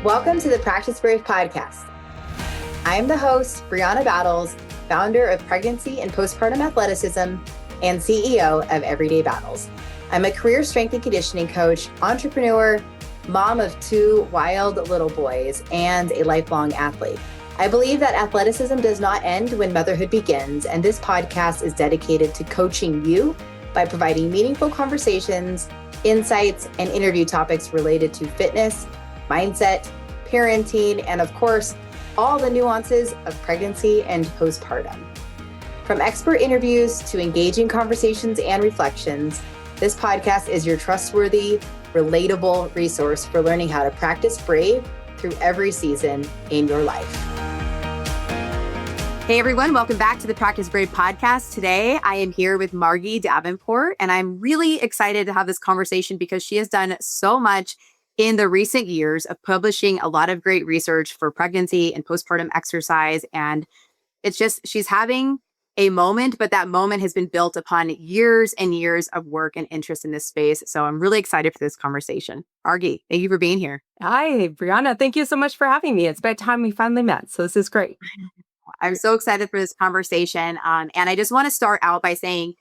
Welcome to the Practice Brave podcast. I am the host, Brianna Battles, founder of Pregnancy and Postpartum Athleticism and CEO of Everyday Battles. I'm a career strength and conditioning coach, entrepreneur, mom of 2 wild little boys, and a lifelong athlete. I believe that athleticism does not end when motherhood begins, and this podcast is dedicated to coaching you by providing meaningful conversations, insights, and interview topics related to fitness, mindset, parenting, and of course, all the nuances of pregnancy and postpartum. From expert interviews to engaging conversations and reflections, this podcast is your trustworthy, relatable resource for learning how to practice brave through every season in your life. Hey everyone, welcome back to the Practice Brave podcast. Today, I am here with Margie Davenport, and I'm really excited to have this conversation because she has done so much in the recent years of publishing a lot of great research for pregnancy and postpartum exercise. And it's just, she's having a moment, but that moment has been built upon years and years of work and interest in this space. So I'm really excited for this conversation. Margie, thank you for being here. Hi, Brianna. Thank you so much for having me. It's about time we finally met. So this is great. I'm so excited for this conversation. And I just want to start out by saying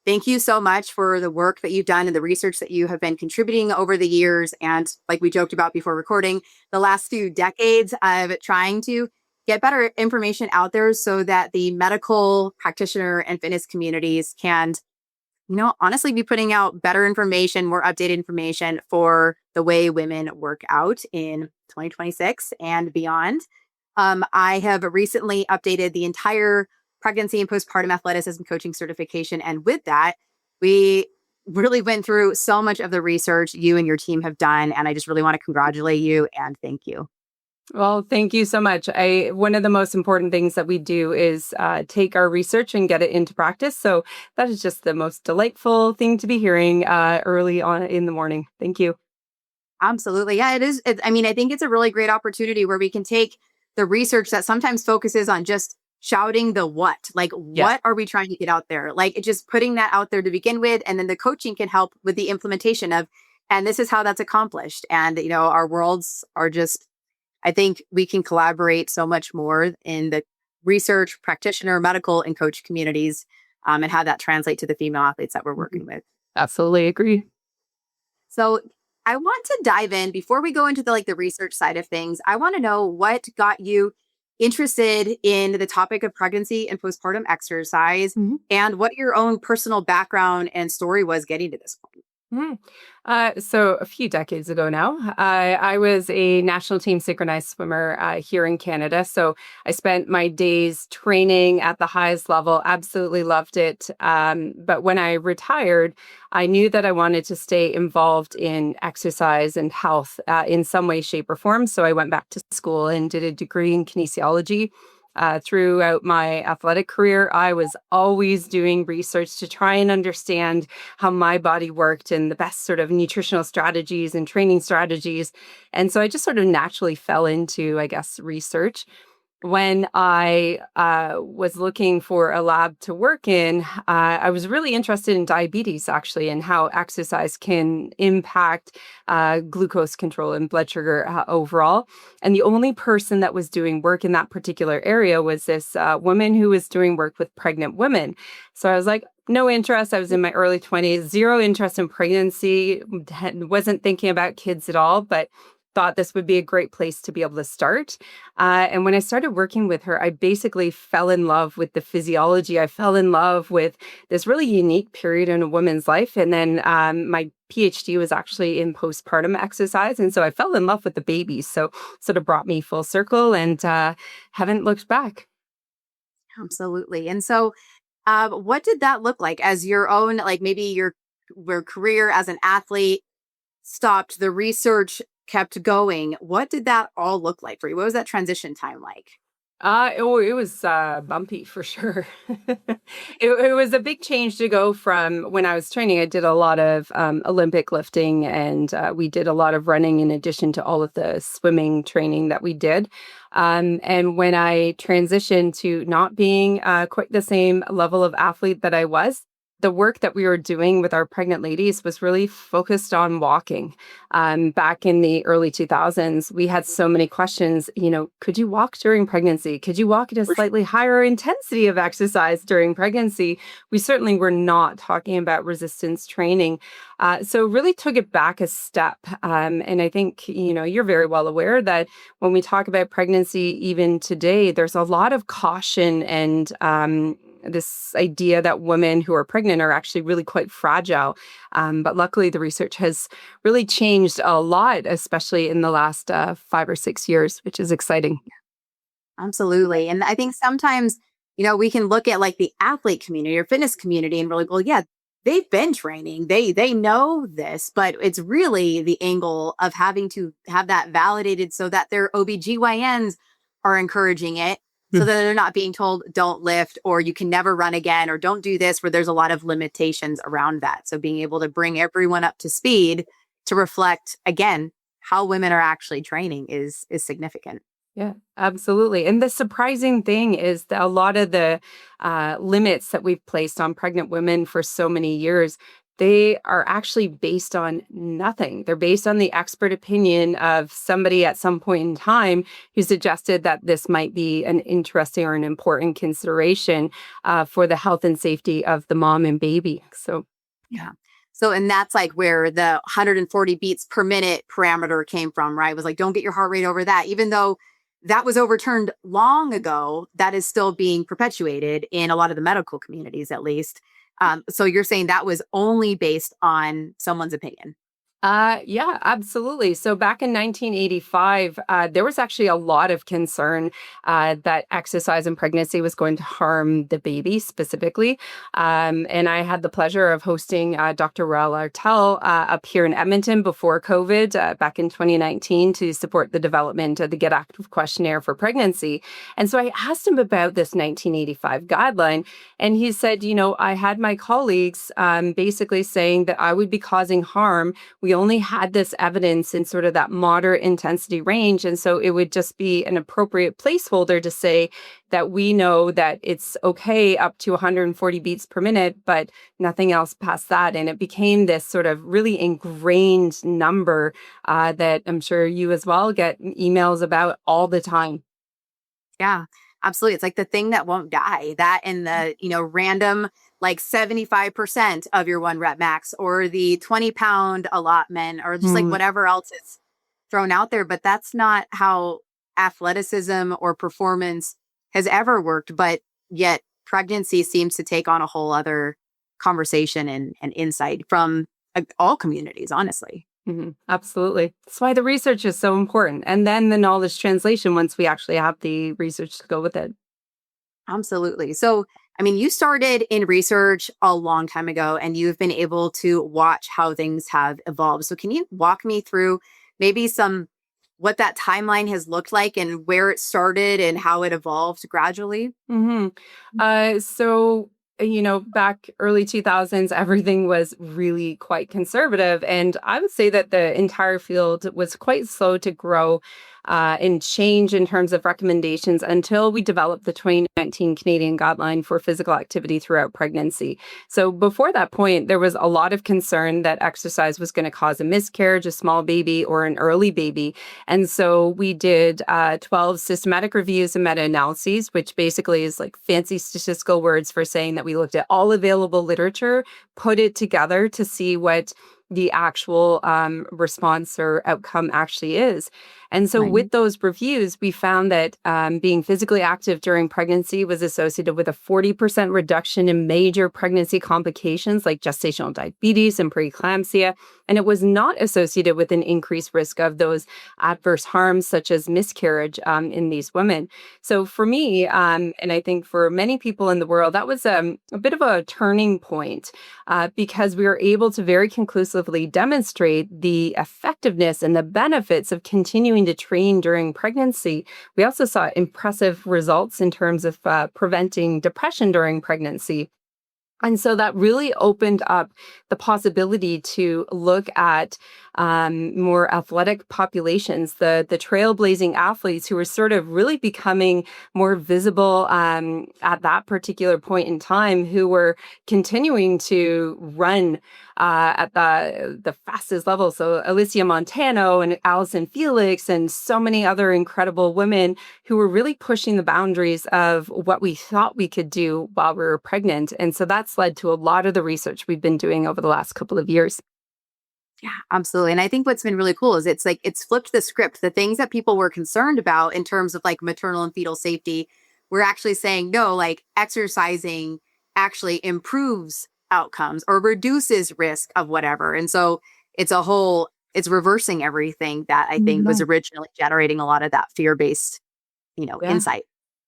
thank you so much for the work that you've done and the research that you have been contributing over the years. And like we joked about before recording, the last few decades of trying to get better information out there so that the medical practitioner and fitness communities can, honestly be putting out better information, more updated information for the way women work out in 2026 and beyond. I have recently updated the entire pregnancy and postpartum athleticism coaching certification. And with that, we really went through so much of the research you and your team have done. And I just really want to congratulate you and thank you. Well, thank you so much. One of the most important things that we do is take our research and get it into practice. So that is just the most delightful thing to be hearing early on in the morning. Thank you. Absolutely. Yeah, it is. I think it's a really great opportunity where we can take the research that sometimes focuses on just shouting the what, what are we trying to get out there? Just putting that out there to begin with. And then the coaching can help with the implementation of, and this is how that's accomplished. And, our worlds are just, I think we can collaborate so much more in the research, practitioner, medical, and coach communities and have that translate to the female athletes that we're working with. Absolutely agree. So I want to dive in before we go into the research side of things. I want to know what got you interested in the topic of pregnancy and postpartum exercise and what your own personal background and story was getting to this point. So a few decades ago now, I was a national team synchronized swimmer here in Canada. So I spent my days training at the highest level, absolutely loved it. But when I retired, I knew that I wanted to stay involved in exercise and health in some way, shape, or form. So I went back to school and did a degree in kinesiology. Throughout my athletic career, I was always doing research to try and understand how my body worked and the best sort of nutritional strategies and training strategies. And so I just sort of naturally fell into, research. When I was looking for a lab to work in, I was really interested in diabetes, actually, and how exercise can impact glucose control and blood sugar overall. And the only person that was doing work in that particular area was this woman who was doing work with pregnant women. So I was like, no interest. I was in my early 20s, zero interest in pregnancy, wasn't thinking about kids at all, but thought this would be a great place to be able to start. And when I started working with her, I basically fell in love with the physiology. I fell in love with this really unique period in a woman's life. And then my PhD was actually in postpartum exercise. And so I fell in love with the babies. So sort of brought me full circle and haven't looked back. Absolutely. And so what did that look like as your own, maybe your career as an athlete stopped, the research kept going? What did that all look like for you? What was that transition time like? It was bumpy for sure. It was a big change to go from when I was training. I did a lot of Olympic lifting and we did a lot of running in addition to all of the swimming training that we did. And when I transitioned to not being quite the same level of athlete that I was, the work that we were doing with our pregnant ladies was really focused on walking. Back in the early 2000s, we had so many questions. Could you walk during pregnancy? Could you walk at a slightly higher intensity of exercise during pregnancy? We certainly were not talking about resistance training. So really took it back a step. And I think, you're very well aware that when we talk about pregnancy, even today, there's a lot of caution and this idea that women who are pregnant are actually really quite fragile. But luckily, the research has really changed a lot, especially in the last 5 or 6 years, which is exciting. Absolutely. And I think sometimes, we can look at like the athlete community or fitness community and really, well, yeah, they've been training. They know this, but it's really the angle of having to have that validated so that their OBGYNs are encouraging it so that they're not being told don't lift or you can never run again or don't do this, where there's a lot of limitations around that. So being able to bring everyone up to speed to reflect again how women are actually training is significant. Yeah, absolutely. And the surprising thing is that a lot of the limits that we've placed on pregnant women for so many years, they are actually based on nothing. They're based on the expert opinion of somebody at some point in time who suggested that this might be an interesting or an important consideration for the health and safety of the mom and baby. So, yeah. So, and that's like where the 140 beats per minute parameter came from, right? It was like, don't get your heart rate over that, even though that was overturned long ago. That is still being perpetuated in a lot of the medical communities, at least. So you're saying that was only based on someone's opinion? Yeah, absolutely. So back in 1985, there was actually a lot of concern that exercise in pregnancy was going to harm the baby specifically. And I had the pleasure of hosting Dr. Rael Artel up here in Edmonton before COVID back in 2019 to support the development of the Get Active questionnaire for pregnancy. And so I asked him about this 1985 guideline. And he said, I had my colleagues basically saying that I would be causing harm. We only had this evidence in sort of that moderate intensity range. And so it would just be an appropriate placeholder to say that we know that it's okay up to 140 beats per minute, but nothing else past that. And it became this sort of really ingrained number that I'm sure you as well get emails about all the time. Yeah, absolutely. It's like the thing that won't die, that and the, random like 75% of your 1 rep max or the 20-pound allotment or just like whatever else is thrown out there. But that's not how athleticism or performance has ever worked. But yet pregnancy seems to take on a whole other conversation and insight from all communities, honestly. Absolutely. That's why the research is so important. And then the knowledge translation once we actually have the research to go with it. Absolutely. So, you started in research a long time ago and you've been able to watch how things have evolved. So can you walk me through maybe what that timeline has looked like and where it started and how it evolved gradually? So, back early 2000s, everything was really quite conservative. And I would say that the entire field was quite slow to grow and change in terms of recommendations until we developed the 2019 Canadian guideline for physical activity throughout pregnancy. So before that point, there was a lot of concern that exercise was going to cause a miscarriage, a small baby, or an early baby. And so we did 12 systematic reviews and meta-analyses, which basically is like fancy statistical words for saying that we looked at all available literature, put it together to see what the actual response or outcome actually is. And so with those reviews, we found that being physically active during pregnancy was associated with a 40% reduction in major pregnancy complications like gestational diabetes and preeclampsia. And it was not associated with an increased risk of those adverse harms such as miscarriage in these women. So for me, and I think for many people in the world, that was a bit of a turning point because we were able to very conclusively demonstrate the effectiveness and the benefits of continuing to train during pregnancy. We also saw impressive results in terms of preventing depression during pregnancy. And so that really opened up the possibility to look at more athletic populations, the trailblazing athletes who were sort of really becoming more visible at that particular point in time, who were continuing to run at the fastest level. So Alicia Montano and Allison Felix and so many other incredible women who were really pushing the boundaries of what we thought we could do while we were pregnant. And so that's led to a lot of the research we've been doing over the last couple of years. Yeah, absolutely. And I think what's been really cool is it's like it's flipped the script. The things that people were concerned about in terms of like maternal and fetal safety, we're actually saying no, like exercising actually improves outcomes or reduces risk of whatever. And so it's reversing everything that I think was originally generating a lot of that fear-based, Yeah. insight.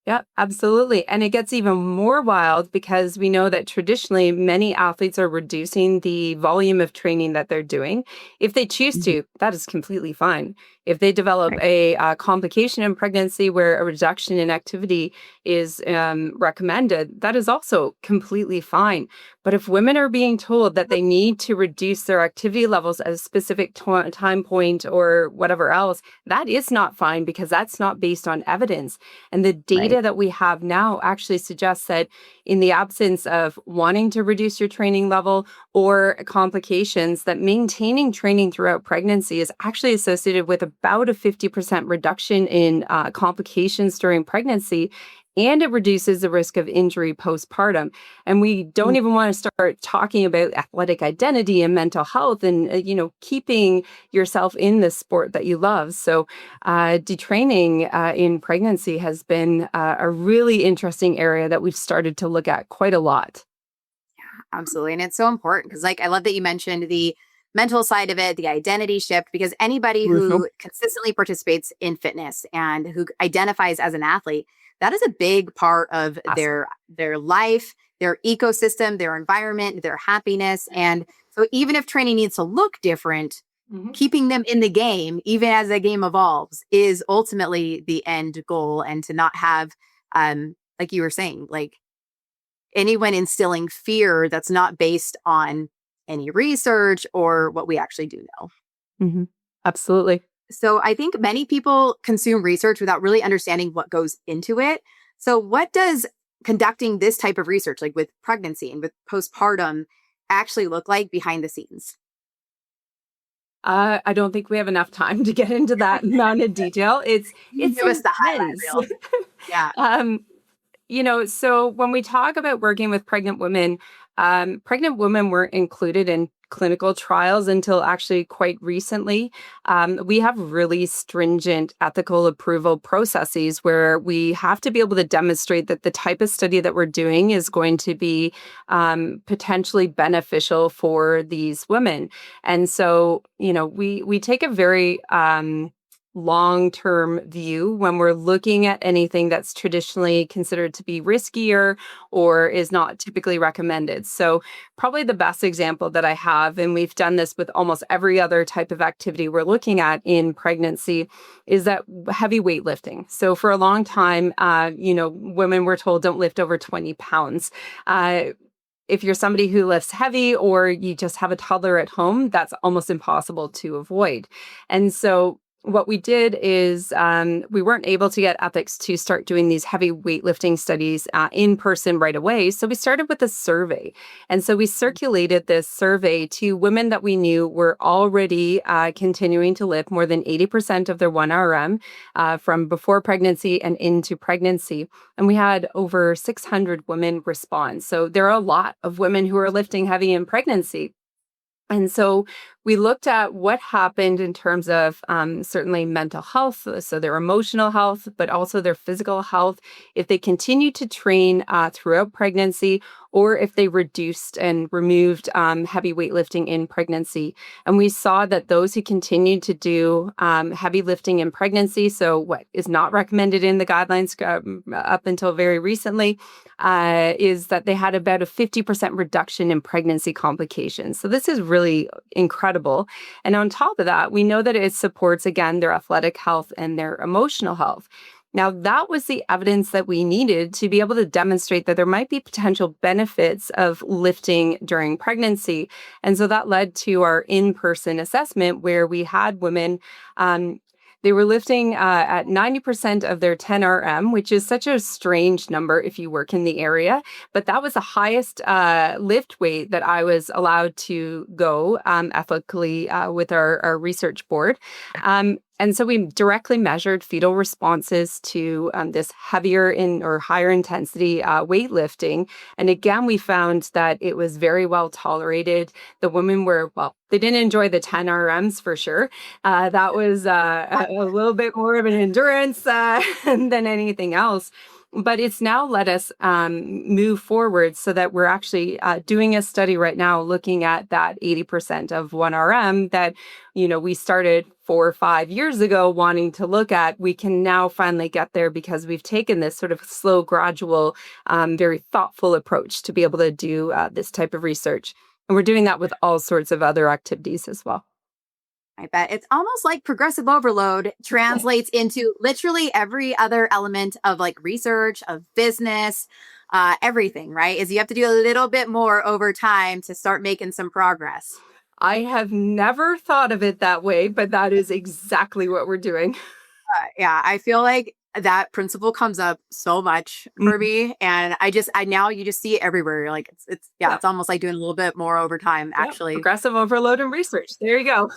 Yeah, absolutely. And it gets even more wild because we know that traditionally many athletes are reducing the volume of training that they're doing. If they choose to, that is completely fine. If they develop Right. a complication in pregnancy where a reduction in activity is recommended, that is also completely fine. But if women are being told that they need to reduce their activity levels at a specific time point or whatever else, that is not fine because that's not based on evidence. And the data Right. that we have now actually suggests that in the absence of wanting to reduce your training level or complications, that maintaining training throughout pregnancy is actually associated with about a 50% reduction in complications during pregnancy. And it reduces the risk of injury postpartum. And we don't even want to start talking about athletic identity and mental health and, keeping yourself in the sport that you love. So detraining in pregnancy has been a really interesting area that we've started to look at quite a lot. Absolutely. And it's so important because, like, I love that you mentioned the mental side of it, the identity shift, because anybody who consistently participates in fitness and who identifies as an athlete, that is a big part of Awesome. their life, their ecosystem, their environment, their happiness. And so even if training needs to look different, Mhm. keeping them in the game, even as the game evolves, is ultimately the end goal. And to not have, like you were saying, like anyone instilling fear that's not based on any research or what we actually do know. Mhm. Absolutely. So I think many people consume research without really understanding what goes into it. So what does conducting this type of research, like with pregnancy and with postpartum, actually look like behind the scenes? I don't think we have enough time to get into that amount of detail. It's Give us the highlight intense. reel. Yeah. um, so when we talk about working with pregnant women weren't included in clinical trials until actually quite recently. We have really stringent ethical approval processes where we have to be able to demonstrate that the type of study that we're doing is going to be potentially beneficial for these women. And so, we take a very long-term view when we're looking at anything that's traditionally considered to be riskier or is not typically recommended. So probably the best example that I have, and we've done this with almost every other type of activity we're looking at in pregnancy, is that heavy weightlifting. So for a long time, women were told don't lift over 20 pounds. If you're somebody who lifts heavy or you just have a toddler at home, that's almost impossible to avoid. And so what we did is we weren't able to get ethics to start doing these heavy weightlifting studies in person right away. So we started with a survey. And so we circulated this survey to women that we knew were already continuing to lift more than 80% of their 1RM from before pregnancy and into pregnancy. And we had over 600 women respond. So there are a lot of women who are lifting heavy in pregnancy. And so we looked at what happened in terms of certainly mental health, so their emotional health, but also their physical health, if they continued to train throughout pregnancy, or if they reduced and removed heavy weightlifting in pregnancy. And we saw that those who continued to do heavy lifting in pregnancy, so what is not recommended in the guidelines up until very recently, is that they had about a 50% reduction in pregnancy complications. So this is really incredible. And on top of that, we know that it supports, again, their athletic health and their emotional health. Now, that was the evidence that we needed to be able to demonstrate that there might be potential benefits of lifting during pregnancy. And so that led to our in-person assessment where we had women, they were lifting at 90% of their 10 RM, which is such a strange number if you work in the area. But that was the highest lift weight that I was allowed to go ethically with our research board. And so we directly measured fetal responses to this heavier or higher intensity weightlifting. And again, we found that it was very well tolerated. The women were, well, they didn't enjoy the 10 RMs for sure. That was a little bit more of an endurance than anything else. But it's now let us move forward so that we're actually doing a study right now looking at that 80% of 1 RM that, we started 4 or 5 years ago wanting to look at. We can now finally get there because we've taken this sort of slow, gradual, very thoughtful approach to be able to do this type of research. And we're doing that with all sorts of other activities as well. I bet it's almost like progressive overload translates into literally every other element of like research, of business, everything, right? Is you have to do a little bit more over time to start making some progress. I have never thought of it that way, but that is exactly what we're doing. Yeah, I feel like that principle comes up so much for me. And I now you just see it everywhere. Like it's almost like doing a little bit more overtime, actually. Progressive overload in research. There you go.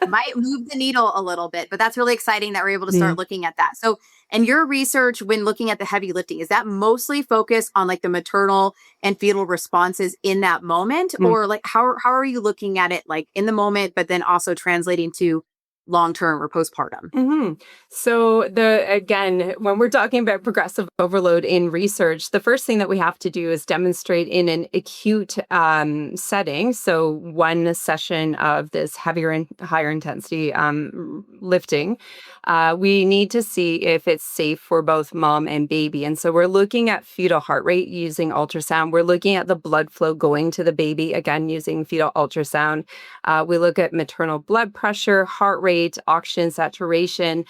Might move the needle a little bit, but that's really exciting that we're able to start looking at that. So, and your research when looking at the heavy lifting, is that mostly focused on like the maternal and fetal responses in that moment? Or like how are you looking at it like in the moment, but then also translating to long-term or postpartum? So again, when we're talking about progressive overload in research, the first thing that we have to do is demonstrate in an acute setting. So one session of this heavier and higher intensity lifting, we need to see if it's safe for both mom and baby. And so we're looking at fetal heart rate using ultrasound. We're looking at the blood flow going to the baby, again, using fetal ultrasound. We look at maternal blood pressure, heart rate, oxygen saturation.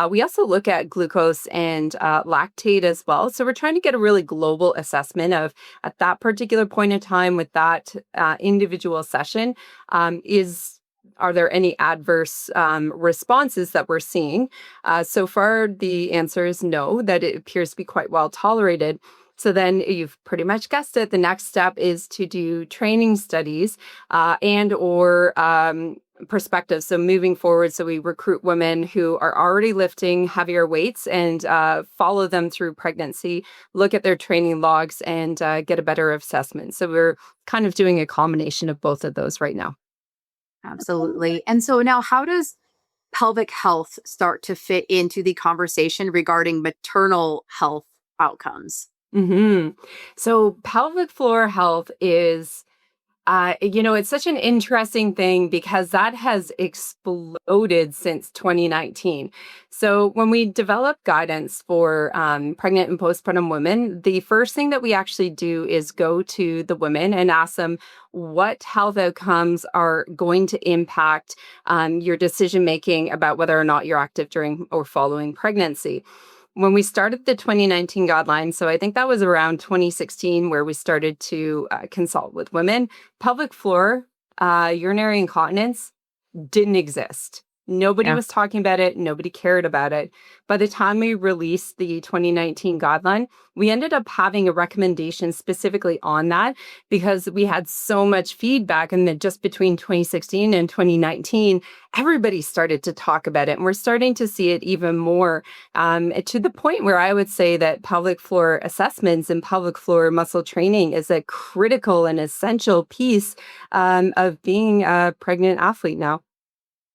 We also look at glucose and lactate as well. So we're trying to get a really global assessment of at that particular point in time with that individual session, are there any adverse responses that we're seeing? So far, the answer is no, that it appears to be quite well tolerated. So then you've pretty much guessed it. The next step is to do training studies and or perspectives. So moving forward, so we recruit women who are already lifting heavier weights and follow them through pregnancy, look at their training logs and get a better assessment. So we're kind of doing a combination of both of those right now. Absolutely. And so now how does pelvic health start to fit into the conversation regarding maternal health outcomes? So pelvic floor health is, it's such an interesting thing because that has exploded since 2019. So when we develop guidance for pregnant and postpartum women, the first thing that we actually do is go to the women and ask them what health outcomes are going to impact your decision-making about whether or not you're active during or following pregnancy. When we started the 2019 guidelines, so I think that was around 2016 where we started to consult with women, pelvic floor, urinary incontinence didn't exist. Nobody was talking about it. Nobody cared about it. By the time we released the 2019 guideline, we ended up having a recommendation specifically on that because we had so much feedback. And then just between 2016 and 2019, everybody started to talk about it. And we're starting to see it even more to the point where I would say that pelvic floor assessments and pelvic floor muscle training is a critical and essential piece of being a pregnant athlete now.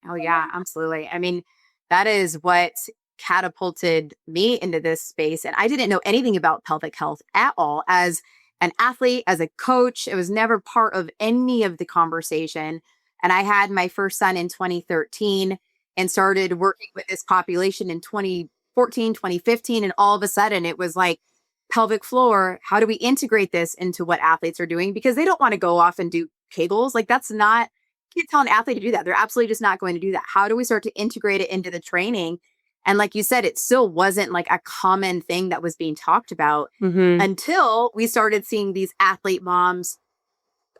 Oh, yeah, absolutely. I mean, that is what catapulted me into this space. And I didn't know anything about pelvic health at all. As an athlete, as a coach, it was never part of any of the conversation. And I had my first son in 2013 and started working with this population in 2014, 2015. And all of a sudden it was like pelvic floor. How do we integrate this into what athletes are doing? Because they don't want to go off and do Kegels. Like that's not, you can't tell an athlete to do that. They're absolutely just not going to do that. How do we start to integrate it into the training? And like you said, it still wasn't like a common thing that was being talked about Mm-hmm. until we started seeing these athlete moms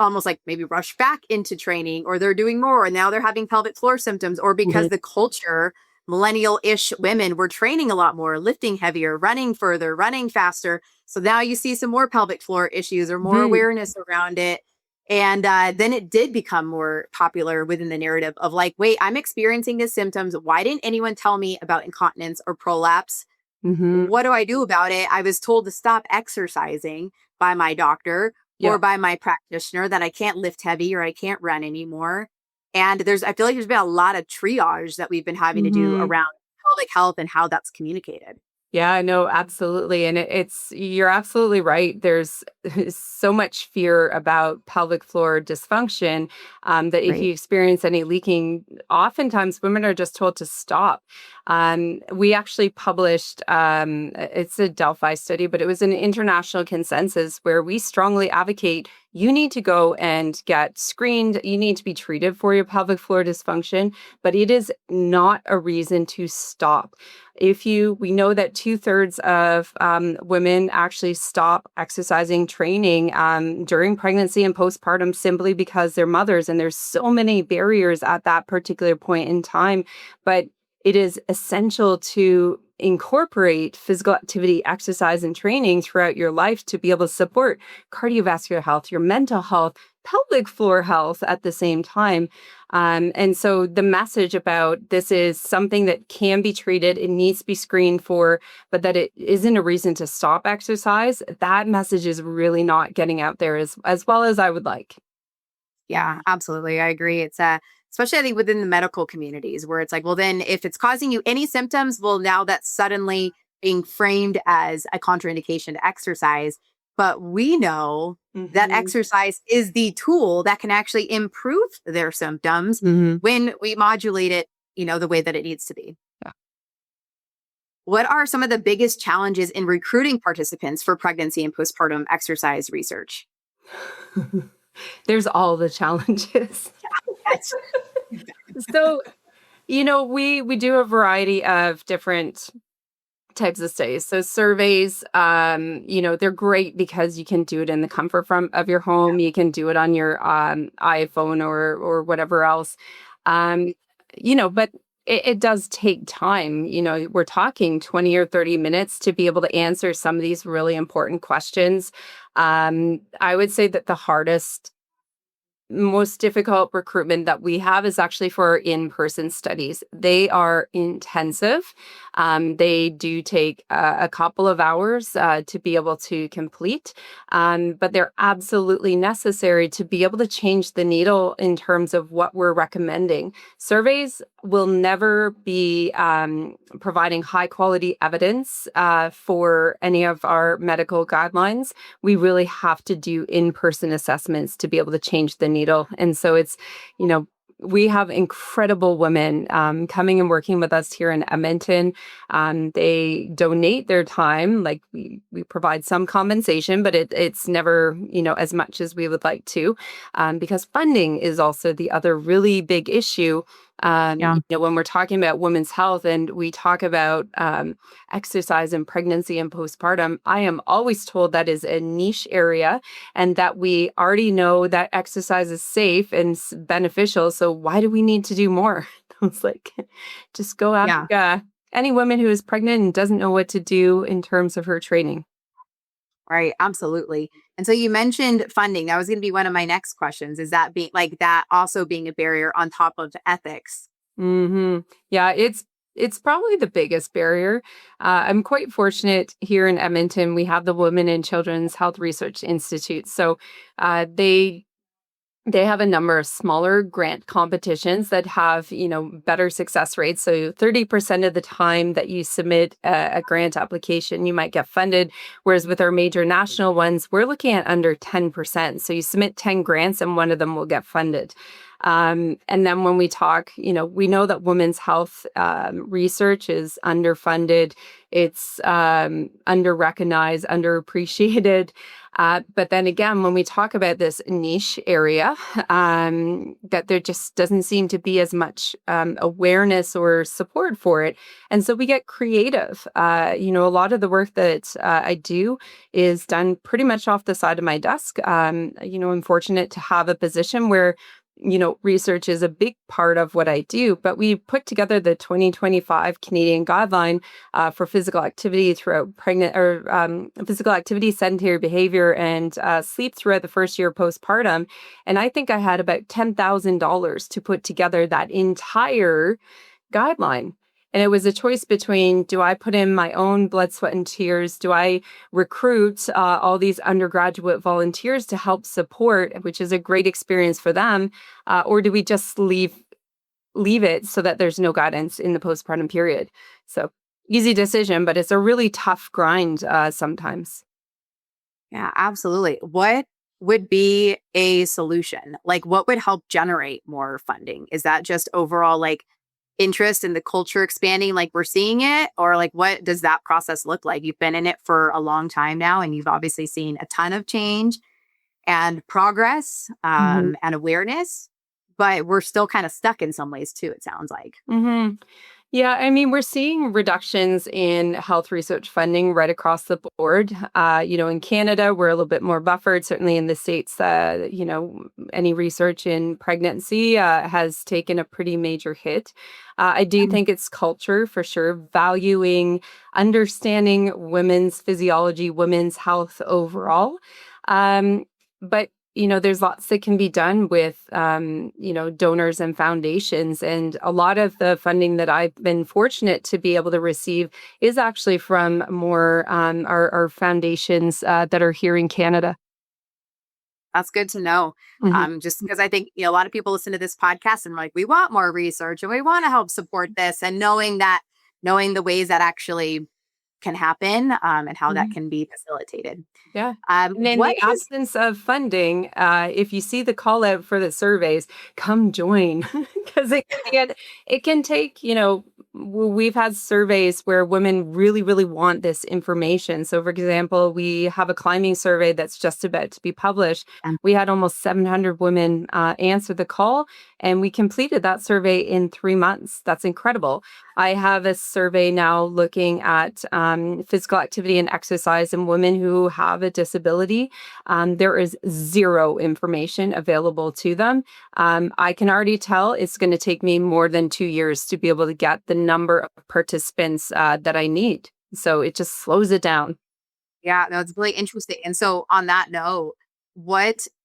almost like maybe rush back into training, or they're doing more and now they're having pelvic floor symptoms, or because the culture, millennial-ish women were training a lot more, lifting heavier, running further, running faster. So now you see some more pelvic floor issues or more Mm-hmm. awareness around it. And then it did become more popular within the narrative of like, wait, I'm experiencing these symptoms. Why didn't anyone tell me about incontinence or prolapse? Mm-hmm. What do I do about it? I was told to stop exercising by my doctor or Yeah. by my practitioner, that I can't lift heavy or I can't run anymore. And I feel like there's been a lot of triage that we've been having to do Mm-hmm. around pelvic health and how that's communicated. Yeah, no, absolutely. And you're absolutely right. There's so much fear about pelvic floor dysfunction that if Right. you experience any leaking, oftentimes women are just told to stop. We actually published, it's a Delphi study, but it was an international consensus where we strongly advocate you need to go and get screened. You need to be treated for your pelvic floor dysfunction, but it is not a reason to stop. We know that 2/3 of women actually stop exercising training during pregnancy and postpartum simply because they're mothers, and there's so many barriers at that particular point in time. But it is essential to incorporate physical activity, exercise, and training throughout your life to be able to support cardiovascular health, your mental health, pelvic floor health at the same time. And so the message about this is something that can be treated, it needs to be screened for, but that it isn't a reason to stop exercise, that message is really not getting out there as well as I would like. Yeah, absolutely. I agree. It's especially I think within the medical communities where it's like, well, then if it's causing you any symptoms, well, now that's suddenly being framed as a contraindication to exercise. But we know that Mhm. exercise is the tool that can actually improve their symptoms Mhm. when we modulate it, the way that it needs to be. Yeah. What are some of the biggest challenges in recruiting participants for pregnancy and postpartum exercise research? There's all the challenges. Yes. So, we do a variety of different types of studies. So surveys, they're great because you can do it in the comfort of your home. You can do it on your iPhone or whatever else. Um, but it does take time. We're talking 20 or 30 minutes to be able to answer some of these really important questions. I would say that the most difficult recruitment that we have is actually for our in-person studies. They are intensive. They do take a couple of hours to be able to complete, but they're absolutely necessary to be able to change the needle in terms of what we're recommending. Surveys will never be providing high-quality evidence for any of our medical guidelines. We really have to do in-person assessments to be able to change the needle. And so you know, we have incredible women coming and working with us here in Edmonton. They donate their time, like we provide some compensation, but it's never, as much as we would like to, because funding is also the other really big issue. Yeah. When we're talking about women's health and we talk about exercise and pregnancy and postpartum, I am always told that is a niche area and that we already know that exercise is safe and beneficial. So why do we need to do more? I was like, just go ask Yeah. any woman who is pregnant and doesn't know what to do in terms of her training. Right. Absolutely. And so you mentioned funding. That was going to be one of my next questions. Is that being like that also being a barrier on top of the ethics? Yeah, it's probably the biggest barrier. I'm quite fortunate here in Edmonton. We have the Women and Children's Health Research Institute. So they have a number of smaller grant competitions that have, better success rates. So 30% of the time that you submit a grant application, you might get funded. Whereas with our major national ones, we're looking at under 10%. So you submit 10 grants and one of them will get funded. And then when we talk, we know that women's health research is underfunded. It's under-recognized, underappreciated. But then again, when we talk about this niche area, that there just doesn't seem to be as much awareness or support for it. And so we get creative. A lot of the work that I do is done pretty much off the side of my desk. I'm fortunate to have a position where research is a big part of what I do, but we put together the 2025 Canadian guideline for physical activity throughout physical activity, sedentary behavior, and sleep throughout the first year postpartum. And I think I had about $10,000 to put together that entire guideline. And it was a choice between, do I put in my own blood, sweat, and tears? Do I recruit all these undergraduate volunteers to help support, which is a great experience for them? Or do we just leave it so that there's no guidance in the postpartum period? So easy decision, but it's a really tough grind sometimes. Yeah, absolutely. What would be a solution? Like, what would help generate more funding? Is that just overall interest in the culture expanding like we're seeing it, or what does that process look like? You've been in it for a long time now, and you've obviously seen a ton of change and progress and awareness, but we're still kind of stuck in some ways too, it sounds like. Yeah, I mean, we're seeing reductions in health research funding right across the board. In Canada, we're a little bit more buffered. Certainly in the States, any research in pregnancy has taken a pretty major hit. I do think it's culture for sure, valuing, understanding women's physiology, women's health overall. But there's lots that can be done with, donors and foundations. And a lot of the funding that I've been fortunate to be able to receive is actually from more our foundations that are here in Canada. That's good to know. Just because I think a lot of people listen to this podcast and we want more research and we want to help support this, and knowing the ways that actually can happen and how that can be facilitated. Yeah. And in the absence of funding, if you see the call out for the surveys, come join because it can take, we've had surveys where women really, really want this information. So, for example, we have a climbing survey that's just about to be published. We had almost 700 women answer the call, and we completed that survey in 3 months. That's incredible. I have a survey now looking at physical activity and exercise in women who have a disability. There is zero information available to them. I can already tell it's going to take me more than 2 years to be able to get the number of participants that I need. So it just slows it down. Yeah, no, it's really interesting. And so on that note,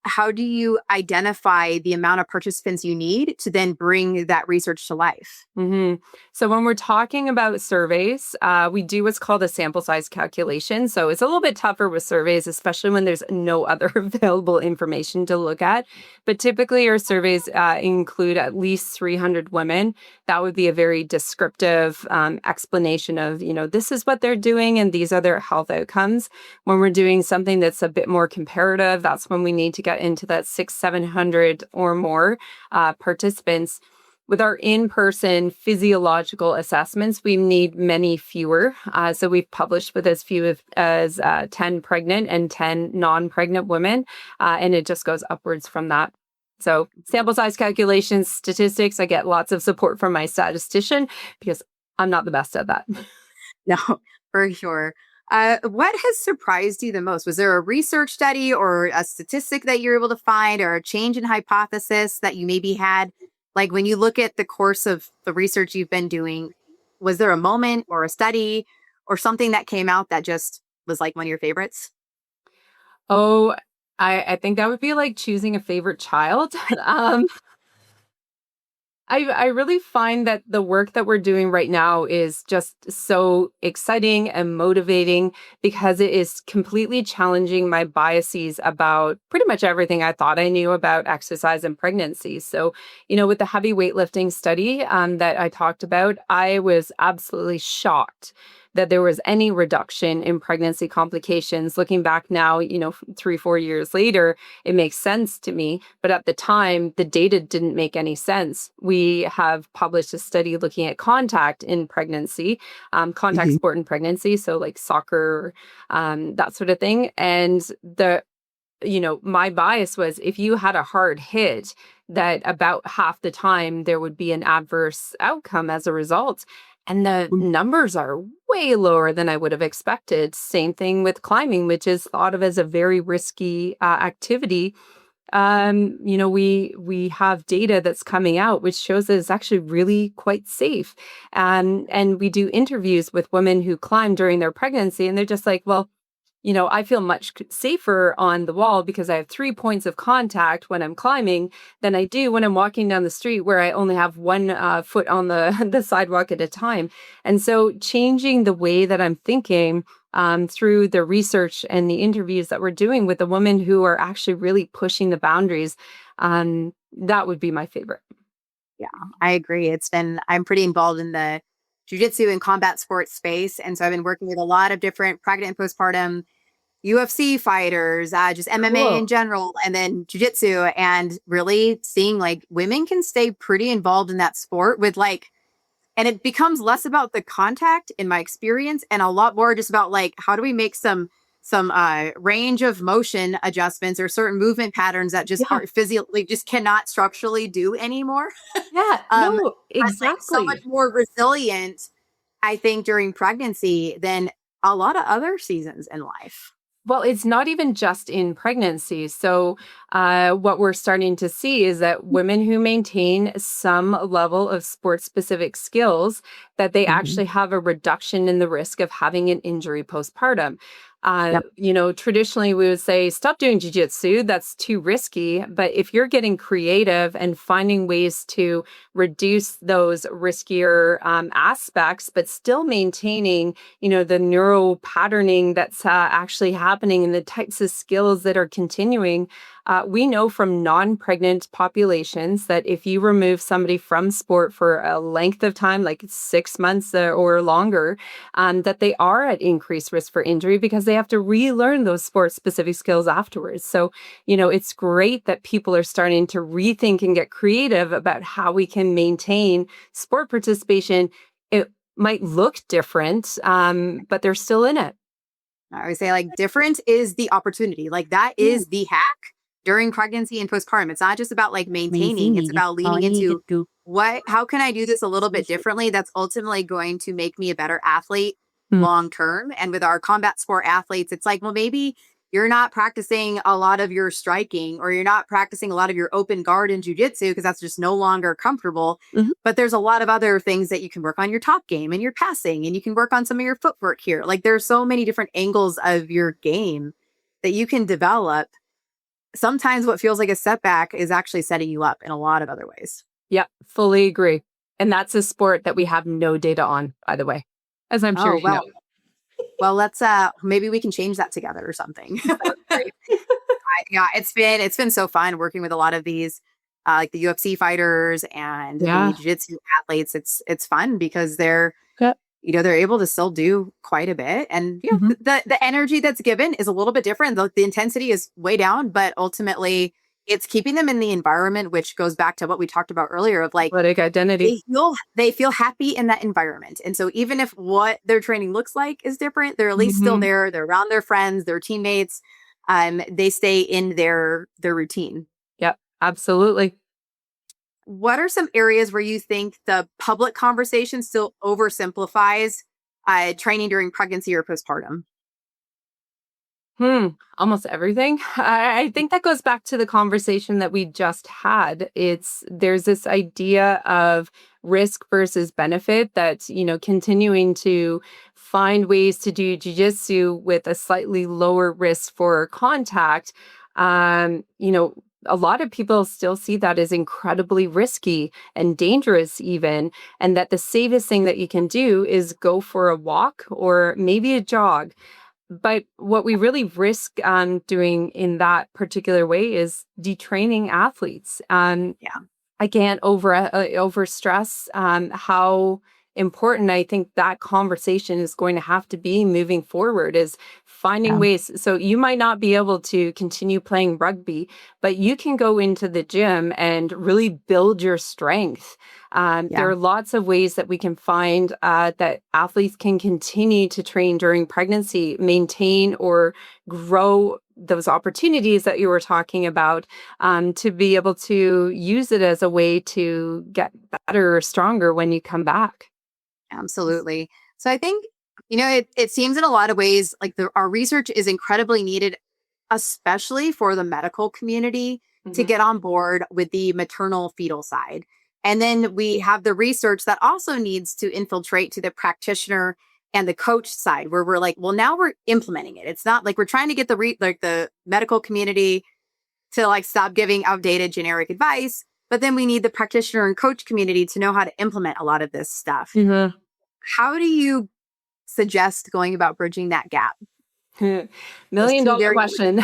how do you identify the amount of participants you need to then bring that research to life? So when we're talking about surveys, we do what's called a sample size calculation. So it's a little bit tougher with surveys, especially when there's no other available information to look at. But typically our surveys include at least 300 women. That would be a very descriptive explanation of, this is what they're doing and these are their health outcomes. When we're doing something that's a bit more comparative, that's when we need to get into that 600-700 or more participants. With our in-person physiological assessments, we need many fewer. So we've published with as few as 10 pregnant and 10 non-pregnant women, and it just goes upwards from that. So sample size calculations, statistics, I get lots of support from my statistician because I'm not the best at that. No, for sure. What has surprised you the most? Was there a research study or a statistic that you're able to find, or a change in hypothesis that you maybe had? Like when you look at the course of the research you've been doing, was there a moment or a study or something that came out that just was like one of your favorites? Oh, I think that would be like choosing a favorite child. I really find that the work that we're doing right now is just so exciting and motivating because it is completely challenging my biases about pretty much everything I thought I knew about exercise and pregnancy. So, with the heavy weightlifting study that I talked about, I was absolutely shocked that there was any reduction in pregnancy complications. Looking back now, 3-4 years later, it makes sense to me. But at the time, the data didn't make any sense. We have published a study looking at contact in pregnancy, contact sport in pregnancy. So like soccer, that sort of thing. And my bias was if you had a hard hit, that about half the time there would be an adverse outcome as a result. And the numbers are way lower than I would have expected. Same thing with climbing, which is thought of as a very risky activity. We have data that's coming out which shows that it's actually really quite safe. And we do interviews with women who climb during their pregnancy, and they're just like, well, I feel much safer on the wall because I have 3 points of contact when I'm climbing than I do when I'm walking down the street where I only have one foot on the sidewalk at a time. And so changing the way that I'm thinking through the research and the interviews that we're doing with the women who are actually really pushing the boundaries, that would be my favorite. Yeah, I agree. I'm pretty involved in the jiu-jitsu and combat sports space. And so I've been working with a lot of different pregnant and postpartum UFC fighters, just MMA in general, and then jiu-jitsu, and really seeing like women can stay pretty involved in that sport and it becomes less about the contact in my experience and a lot more just about like, how do we make some range of motion adjustments or certain movement patterns that just are physically just cannot structurally do anymore. Yeah, no, exactly. Like so much more resilient, I think, during pregnancy than a lot of other seasons in life. Well, it's not even just in pregnancy. So what we're starting to see is that women who maintain some level of sports-specific skills, that they actually have a reduction in the risk of having an injury postpartum. Traditionally we would say, stop doing jiu-jitsu, that's too risky. But if you're getting creative and finding ways to reduce those riskier aspects, but still maintaining, the neural patterning that's actually happening and the types of skills that are continuing, we know from non-pregnant populations that if you remove somebody from sport for a length of time, like 6 months or longer, that they are at increased risk for injury because they have to relearn those sport-specific skills afterwards. So, it's great that people are starting to rethink and get creative about how we can maintain sport participation. It might look different, but they're still in it. I always say like different is the opportunity. Like that is the hack during pregnancy and postpartum. It's not just about like maintaining, it's about leaning into how can I do this a little bit differently that's ultimately going to make me a better athlete long term. And with our combat sport athletes, it's like, well, maybe you're not practicing a lot of your striking or you're not practicing a lot of your open guard in jiu-jitsu because that's just no longer comfortable. But there's a lot of other things that you can work on, your top game and your passing, and you can work on some of your footwork here. Like there's so many different angles of your game that you can develop. Sometimes what feels like a setback is actually setting you up in a lot of other ways. Yeah, fully agree. And that's a sport that we have no data on, by the way, as I'm sure you know. Well, let's maybe we can change that together or something. It's been so fun working with a lot of these like the UFC fighters and the jiu-jitsu athletes. It's fun because they're able to still do quite a bit, and the energy that's given is a little bit different. The intensity is way down, but ultimately it's keeping them in the environment, which goes back to what we talked about earlier of like athletic identity. They feel happy in that environment. And so even if what their training looks like is different, they're at least still there. They're around their friends, their teammates. They stay in their routine. Yep, absolutely. What are some areas where you think the public conversation still oversimplifies training during pregnancy or postpartum? Almost everything. I think that goes back to the conversation that we just had. There's this idea of risk versus benefit that, continuing to find ways to do jiu-jitsu with a slightly lower risk for contact. A lot of people still see that as incredibly risky and dangerous even, and that the safest thing that you can do is go for a walk or maybe a jog. But what we really risk doing in that particular way is detraining athletes. I can't over stress how important. I think that conversation is going to have to be moving forward, is finding ways. So you might not be able to continue playing rugby, but you can go into the gym and really build your strength. There are lots of ways that we can find that athletes can continue to train during pregnancy, maintain or grow those opportunities that you were talking about, to be able to use it as a way to get better or stronger when you come back. Absolutely. So I think, it seems in a lot of ways like our research is incredibly needed, especially for the medical community to get on board with the maternal fetal side. And then we have the research that also needs to infiltrate to the practitioner and the coach side, where we're like, well, now we're implementing it. It's not like we're trying to get the medical community to like stop giving outdated generic advice, but then we need the practitioner and coach community to know how to implement a lot of this stuff. How do you suggest going about bridging that gap? $1,000,000 question.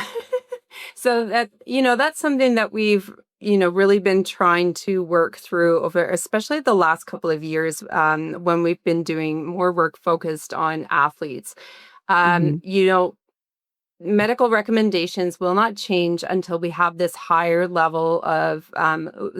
So that's something that we've, really been trying to work through over, especially the last couple of years, when we've been doing more work focused on athletes. Medical recommendations will not change until we have this higher level of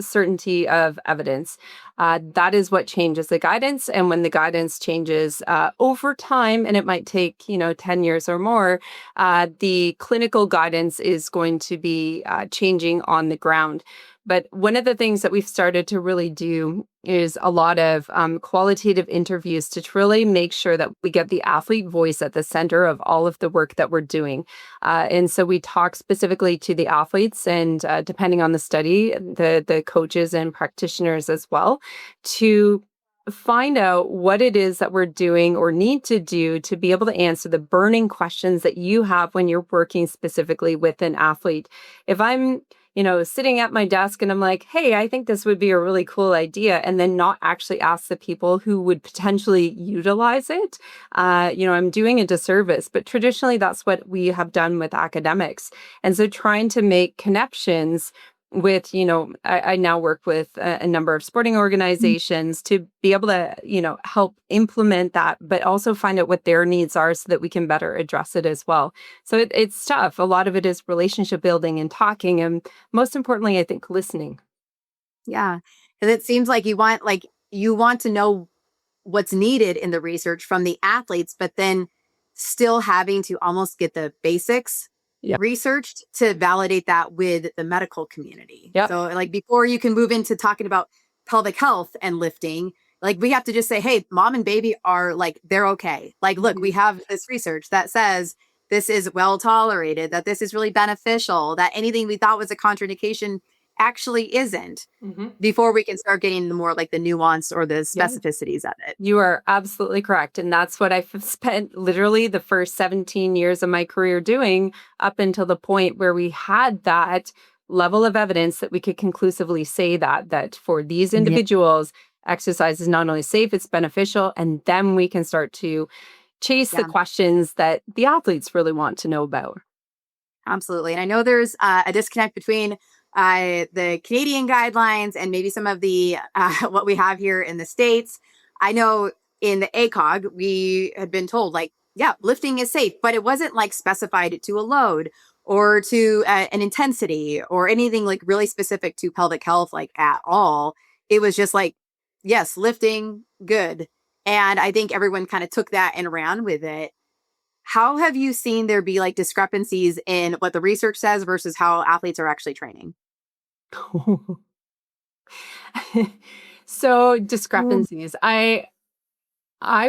certainty of evidence. That is what changes the guidance. And when the guidance changes over time, and it might take, 10 years or more, the clinical guidance is going to be changing on the ground. But one of the things that we've started to really do is a lot of qualitative interviews to really make sure that we get the athlete voice at the center of all of the work that we're doing. And so we talk specifically to the athletes and, depending on the study, the coaches and practitioners as well, to find out what it is that we're doing or need to do to be able to answer the burning questions that you have when you're working specifically with an athlete. If I'm sitting at my desk and I'm like, hey, I think this would be a really cool idea, and then not actually ask the people who would potentially utilize it, I'm doing a disservice. But traditionally, that's what we have done with academics. And so trying to make connections with, I now work with a number of sporting organizations to be able to, help implement that, but also find out what their needs are so that we can better address it as well. So it's tough. A lot of it is relationship building and talking. And most importantly, I think listening. Yeah. And it seems like you want to know what's needed in the research from the athletes, but then still having to almost get the basics researched to validate that with the medical community. So like before you can move into talking about pelvic health and lifting, like we have to just say, hey, mom and baby are like, they're okay. Like, look, we have this research that says this is well tolerated, that this is really beneficial, that anything we thought was a contraindication actually isn't, before we can start getting the more like the nuance or the specificities of it. You are absolutely correct. And that's what I've spent literally the first 17 years of my career doing, up until the point where we had that level of evidence that we could conclusively say that for these individuals, exercise is not only safe, it's beneficial. And then we can start to chase the questions that the athletes really want to know about. Absolutely. And I know there's a disconnect between the Canadian guidelines and maybe some of the what we have here in the States. I know in the ACOG, we had been told like, lifting is safe, but it wasn't like specified to a load or to an intensity or anything like really specific to pelvic health, like at all. It was just like, yes, lifting, good. And I think everyone kind of took that and ran with it. How have you seen there be like discrepancies in what the research says versus how athletes are actually training? So discrepancies. I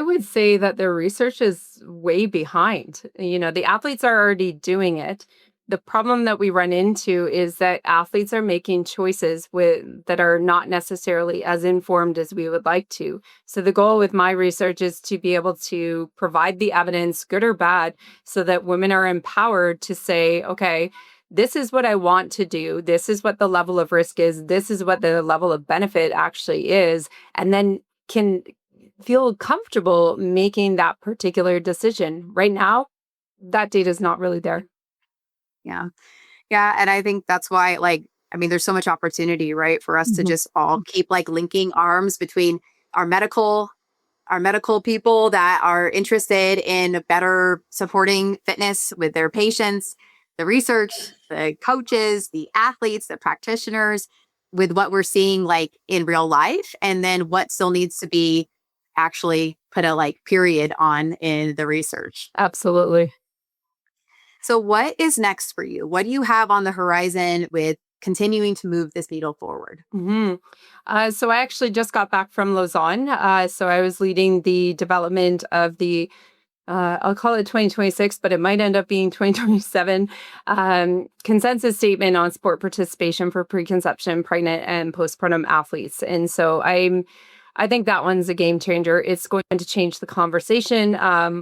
would say that the research is way behind. The athletes are already doing it. The problem that we run into is that athletes are making choices that are not necessarily as informed as we would like to. So the goal with my research is to be able to provide the evidence, good or bad, so that women are empowered to say, okay, this is what I want to do. This is what the level of risk is. This is what the level of benefit actually is. And then can feel comfortable making that particular decision. Right now, that data is not really there. Yeah. And I think that's why, there's so much opportunity, right, for us to just all keep like linking arms between our medical our medical people that are interested in better supporting fitness with their patients, the research, the coaches, the athletes, the practitioners, with what we're seeing like in real life, and then what still needs to be actually put a like period on in the research. Absolutely. So what is next for you? What do you have on the horizon with continuing to move this needle forward? So I actually just got back from Lausanne. So I was leading the development of the I'll call it 2026, but it might end up being 2027 consensus statement on sport participation for preconception, pregnant, and postpartum athletes. And so I think that one's a game changer. It's going to change the conversation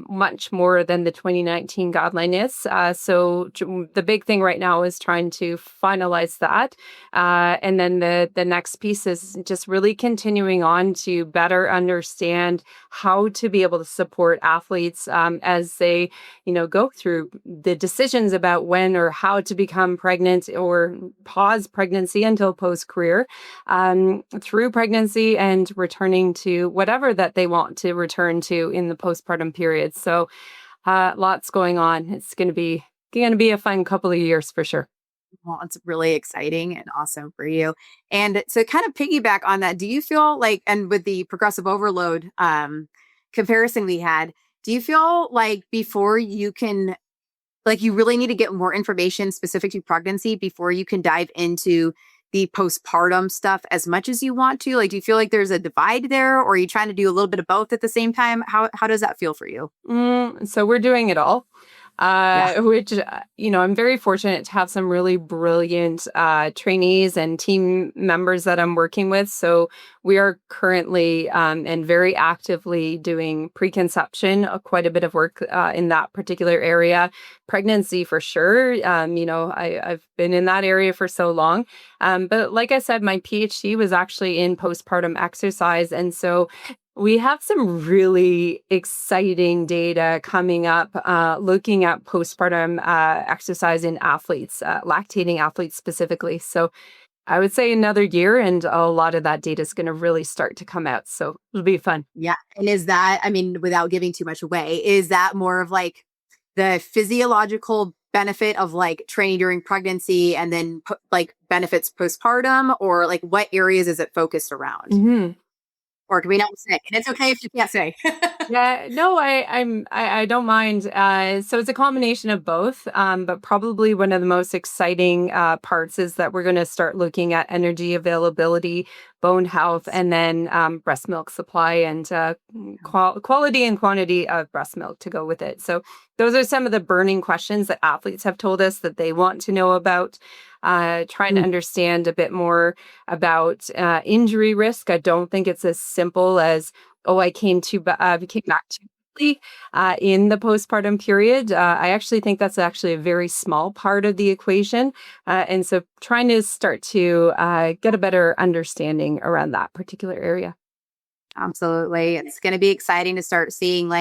much more than the 2019 guideline is. The big thing right now is trying to finalize that. And then the next piece is just really continuing on to better understand how to be able to support athletes as they, go through the decisions about when or how to become pregnant or pause pregnancy until post-career, through pregnancy and returning to whatever that they want to return to in the postpartum period. So lots going on. It's going to be a fun couple of years for sure. Well, it's really exciting and awesome for you. And so kind of piggyback on that, do you feel like, and with the progressive overload comparison we had, do you feel like before you can, like you really need to get more information specific to pregnancy before you can dive into the postpartum stuff as much as you want to? Like, do you feel like there's a divide there, or are you trying to do a little bit of both at the same time? How does that feel for you? So we're doing it all. Which, I'm very fortunate to have some really brilliant trainees and team members that I'm working with. So we are currently and very actively doing preconception, quite a bit of work in that particular area. Pregnancy for sure. I've been in that area for so long. But like I said, my PhD was actually in postpartum exercise. And so we have some really exciting data coming up looking at postpartum exercise in athletes, lactating athletes specifically. So I would say another year, and a lot of that data is going to really start to come out. So it'll be fun. Yeah. And is that, I mean, without giving too much away, is that more of like the physiological benefit of like training during pregnancy and then like benefits postpartum, or like what areas is it focused around? Mm-hmm. Or can we not say? And it's okay if you can't say. Yeah, no, I don't mind. So it's a combination of both, but probably one of the most exciting parts is that we're going to start looking at energy availability, bone health, and then breast milk supply and quality and quantity of breast milk to go with it. So those are some of the burning questions that athletes have told us that they want to know about. Trying to understand a bit more about injury risk. I don't think it's as simple as, I came back too quickly in the postpartum period. I actually think that's actually a very small part of the equation. And so trying to start to get a better understanding around that particular area. Absolutely. It's going to be exciting to start seeing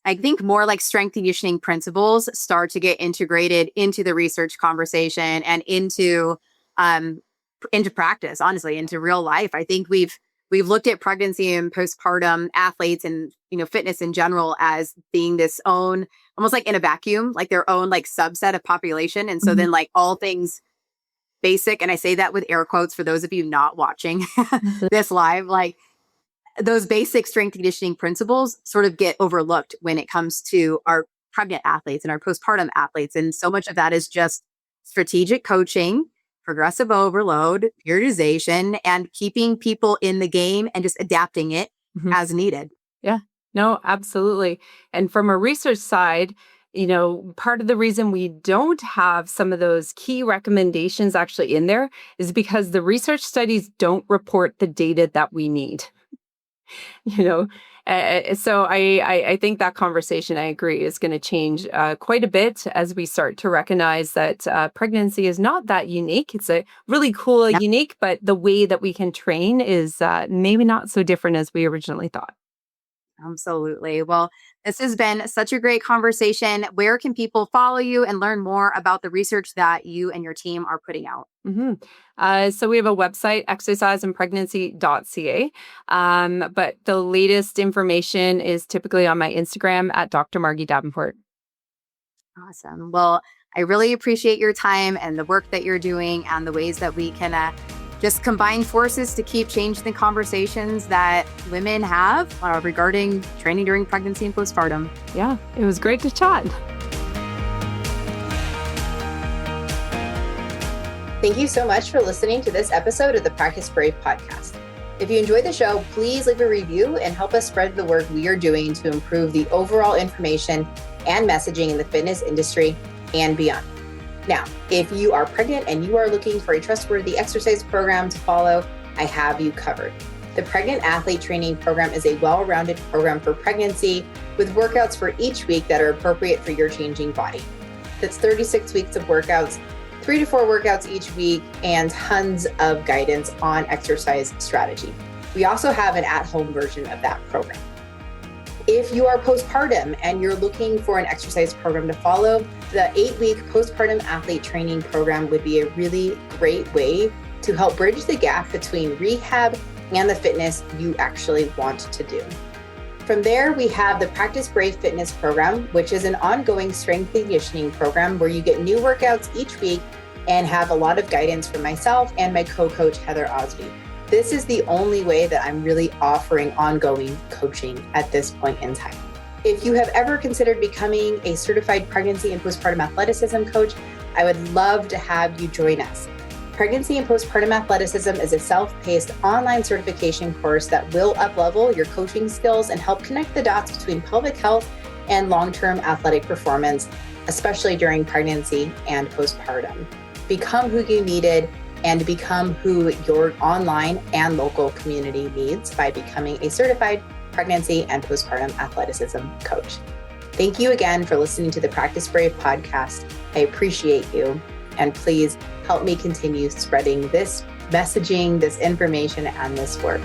I think more like strength conditioning principles start to get integrated into the research conversation and into practice, honestly, into real life. I think we've looked at pregnancy and postpartum athletes and, fitness in general as being this own, almost like in a vacuum, like their own like subset of population. And so then like all things basic, and I say that with air quotes for those of you not watching this live, like those basic strength conditioning principles sort of get overlooked when it comes to our pregnant athletes and our postpartum athletes. And so much of that is just strategic coaching, progressive overload, periodization, and keeping people in the game and just adapting it as needed. Yeah, no, absolutely. And from a research side, part of the reason we don't have some of those key recommendations actually in there is because the research studies don't report the data that we need. So I think that conversation, I agree, is going to change quite a bit as we start to recognize that pregnancy is not that unique. It's a really cool, unique, but the way that we can train is maybe not so different as we originally thought. Absolutely. Well, this has been such a great conversation. Where can people follow you and learn more about the research that you and your team are putting out? So we have a website, exerciseandpregnancy.ca. But the latest information is typically on my Instagram at Dr. Margie Davenport. Awesome. Well, I really appreciate your time and the work that you're doing and the ways that we can just combine forces to keep changing the conversations that women have regarding training during pregnancy and postpartum. Yeah, it was great to chat. Thank you so much for listening to this episode of the Practice Brave podcast. If you enjoyed the show, please leave a review and help us spread the work we are doing to improve the overall information and messaging in the fitness industry and beyond. Now, if you are pregnant and you are looking for a trustworthy exercise program to follow, I have you covered. The Pregnant Athlete Training Program is a well-rounded program for pregnancy with workouts for each week that are appropriate for your changing body. That's 36 weeks of workouts, 3 to 4 workouts each week, and tons of guidance on exercise strategy. We also have an at-home version of that program. If you are postpartum and you're looking for an exercise program to follow, the 8-week Postpartum Athlete Training Program would be a really great way to help bridge the gap between rehab and the fitness you actually want to do. From there, we have the Practice Brave Fitness Program, which is an ongoing strength and conditioning program where you get new workouts each week and have a lot of guidance from myself and my co-coach, Heather Osby. This is the only way that I'm really offering ongoing coaching at this point in time. If you have ever considered becoming a certified pregnancy and postpartum athleticism coach, I would love to have you join us. Pregnancy and Postpartum Athleticism is a self-paced online certification course that will up-level your coaching skills and help connect the dots between pelvic health and long-term athletic performance, especially during pregnancy and postpartum. Become who you needed and become who your online and local community needs by becoming a certified pregnancy and postpartum athleticism coach. Thank you again for listening to the Practice Brave podcast. I appreciate you, and please help me continue spreading this messaging, this information, and this work.